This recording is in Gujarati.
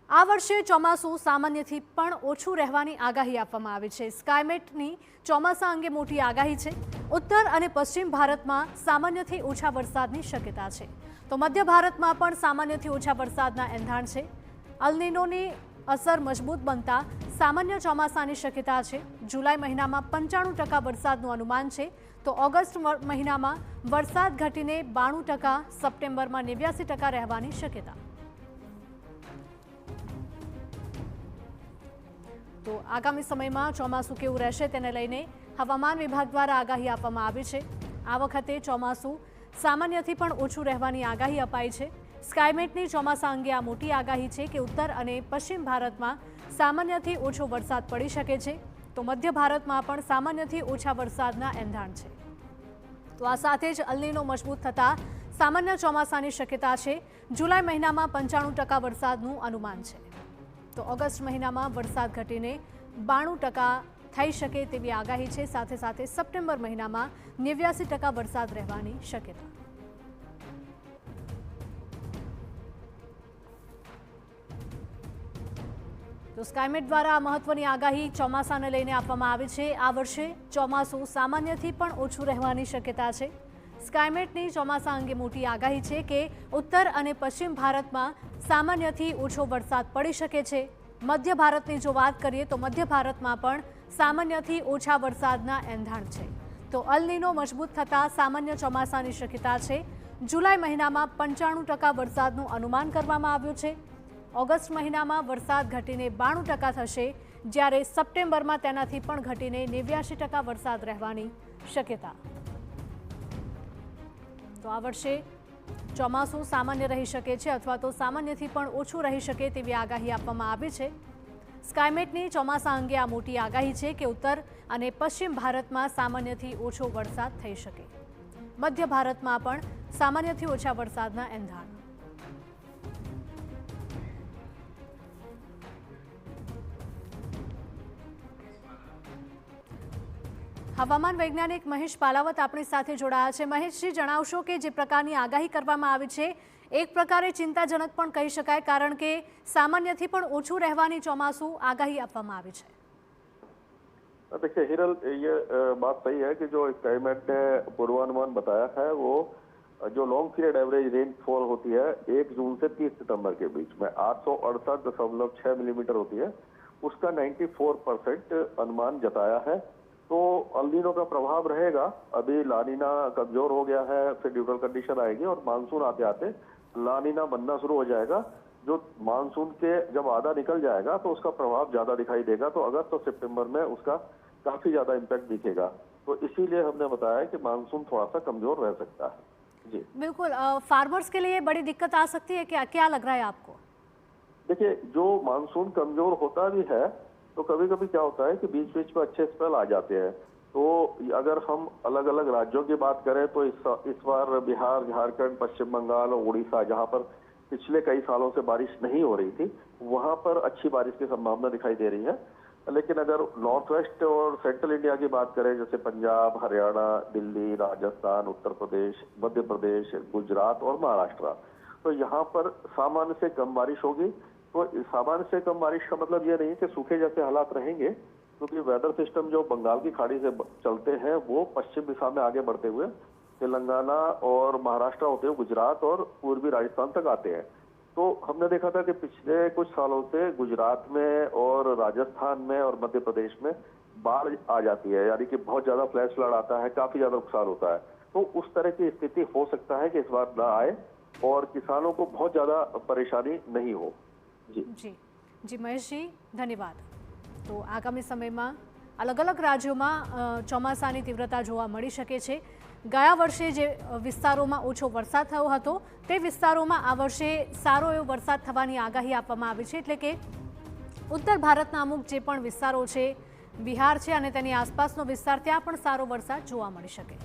આ વર્ષે ચોમાસું સામાન્યથી પણ ઓછું રહેવાની આગાહી આપવામાં આવી છે। સ્કાયમેટની ચોમાસા અંગે મોટી આગાહી છે। ઉત્તર અને પશ્ચિમ ભારતમાં સામાન્યથી ઓછા વરસાદની શક્યતા છે, તો મધ્ય ભારતમાં પણ સામાન્યથી ઓછા વરસાદના એંધાણ છે। અલ નીનોની અસર મજબૂત બનતા સામાન્ય ચોમાસાની શક્યતા છે। જુલાઈ મહિનામાં 95% વરસાદનું અનુમાન છે, તો ઓગસ્ટ મહિનામાં વરસાદ ઘટીને 92%, સપ્ટેમ્બરમાં 89% રહેવાની શક્યતા। તો આગામી સમયમાં ચોમાસું કેવું રહેશે તેને લઈને હવામાન વિભાગ દ્વારા આગાહી આપવામાં આવી છે। આ વખતે ચોમાસું સામાન્યથી પણ ઓછું રહેવાની આગાહી અપાઈ છે। સ્કાયમેટની ચોમાસા અંગે આ મોટી આગાહી છે કે ઉત્તર અને પશ્ચિમ ભારતમાં સામાન્યથી ઓછો વરસાદ પડી શકે છે, તો મધ્ય ભારતમાં પણ સામાન્યથી ઓછા વરસાદના એંધાણ છે। તો આ સાથે જ અલ નીનો મજબૂત થતા સામાન્ય ચોમાસાની શક્યતા છે। જુલાઈ મહિનામાં 95% વરસાદનું અનુમાન છે, તો ઓગસ્ટ મહિનામાં વરસાદ ઘટીને 92% થઈ શકે તેવી આગાહી છે। સાથે સાથે સપ્ટેમ્બર મહિનામાં 89% વરસાદ રહેવાની શક્યતા। તો સ્કાયમેટ દ્વારા આ મહત્વની આગાહી ચોમાસાને લઈને આપવામાં આવી છે। આ વર્ષે ચોમાસું સામાન્યથી પણ ઓછું રહેવાની શક્યતા છે। સ્કાયમેટની ચોમાસા અંગે મોટી આગાહી છે કે ઉત્તર અને પશ્ચિમ ભારતમાં સામાન્યથી ઓછો વરસાદ પડી શકે છે। મધ્ય ભારતની જો વાત કરીએ તો મધ્ય ભારતમાં પણ સામાન્યથી ઓછા વરસાદના એંધાણ છે, તો અલ નીનો મજબૂત થતાં સામાન્ય ચોમાસાની શક્યતા છે। જુલાઈ મહિનામાં 95% વરસાદનું અનુમાન કરવામાં આવ્યું છે। ઓગસ્ટ મહિનામાં વરસાદ ઘટીને 92% થશે, જ્યારે સપ્ટેમ્બરમાં તેનાથી પણ ઘટીને 89% વરસાદ રહેવાની શક્યતા। તો આ વર્ષે ચોમાસું સામાન્ય રહી શકે છે અથવા તો સામાન્યથી પણ ઓછું રહી શકે તેવી આગાહી આપવામાં આવી છે। સ્કાયમેટની ચોમાસા અંગે આ મોટી આગાહી છે કે ઉત્તર અને પશ્ચિમ ભારતમાં સામાન્યથી ઓછો વરસાદ થઈ શકે, મધ્ય ભારતમાં પણ સામાન્યથી ઓછા વરસાદના એંધાણ। હવામાન વૈજ્ઞાનિક મહેશ પાલાવત આપણી સાથે જોડાયા છે। મહેશજી, જણાવશો કે જે પ્રકારની આગાહી કરવામાં આવી છે એક પ્રકારે ચિંતાજનક પણ કહી શકાય, કારણ કે સામાન્યથી પણ ઓછું રહેવાની ચોમાસું आगाही આપવામાં આવી છે। देखिए हिरल, ये बात सही है कि जो स्काईमेट ने पूर्वानुमान बताया है वो जो लॉन्ग पीरियड एवरेज रेनफॉल होती है 1 जून से 30 सितंबर के बीच में 868.6 मिलीमीटर होती है, उसका 94% अनुमान जताया है। तो अल नीनो का प्रभाव रहेगा। अभी लानीना कमजोर हो गया है, फिर न्यूट्रल कंडीशन आएगी और मानसून आते आते लानीना बनना शुरू हो जाएगा। जो मानसून के जब आधा निकल जाएगा तो उसका प्रभाव ज्यादा दिखाई देगा, तो अगस्त और सितंबर में उसका काफी ज्यादा इम्पैक्ट दिखेगा। तो इसीलिए हमने बताया कि मानसून थोड़ा सा कमजोर रह सकता है। जी बिल्कुल, फार्मर्स के लिए बड़ी दिक्कत आ सकती है क्या लग रहा है आपको? देखिए, जो मानसून कमजोर होता भी है तो कभी कभी क्या होता है कि बीच बीच में अच्छे स्पेल आ जाते हैं। तो अगर हम अलग अलग राज्यों की बात करें तो इस बार बिहार, झारखंड, पश्चिम बंगाल और उड़ीसा, जहां पर पिछले कई सालों से बारिश नहीं हो रही थी, वहां पर अच्छी बारिश की संभावना दिखाई दे रही है। लेकिन अगर नॉर्थ वेस्ट और सेंट्रल इंडिया की बात करें, जैसे पंजाब, हरियाणा, दिल्ली, राजस्थान, उत्तर प्रदेश, मध्य प्रदेश, गुजरात और महाराष्ट्र, तो यहाँ पर सामान्य से कम बारिश होगी। तो सामान्य से कम बारिश का मतलब ये नहीं कि सूखे जैसे हालात रहेंगे, क्योंकि वेदर सिस्टम जो बंगाल की खाड़ी से चलते हैं वो पश्चिम दिशा में आगे बढ़ते हुए तेलंगाना और महाराष्ट्र होते हुए गुजरात और पूर्वी राजस्थान तक आते हैं। तो हमने देखा था कि पिछले कुछ सालों से गुजरात में और राजस्थान में और मध्य प्रदेश में बाढ़ आ जाती है, यानी कि बहुत ज्यादा फ्लैश फ्लड आता है, काफी ज्यादा नुकसान होता है। तो उस तरह की स्थिति हो सकता है कि इस बार ना आए और किसानों को बहुत ज्यादा परेशानी नहीं हो। जी जी जी महेशजी, धन्यवाद। तो आगामी समय में अलग अलग राज्यों में ચોમાસાની तीव्रता જોવા મળી શકે છે। ગયા વર્ષે જે વિસ્તારોમાં ઓછો વરસાદ થયો હતો તે વિસ્તારોમાં આ વર્ષે સારો એવો વરસાદ થવાની આગાહી આપવામાં આવી છે, એટલે કે ઉત્તર ભારતના અમુક જે પણ વિસ્તારો છે, બિહાર છે અને તેની આસપાસનો વિસ્તાર, ત્યાં પણ સારો વરસાદ જોવા મળી શકે।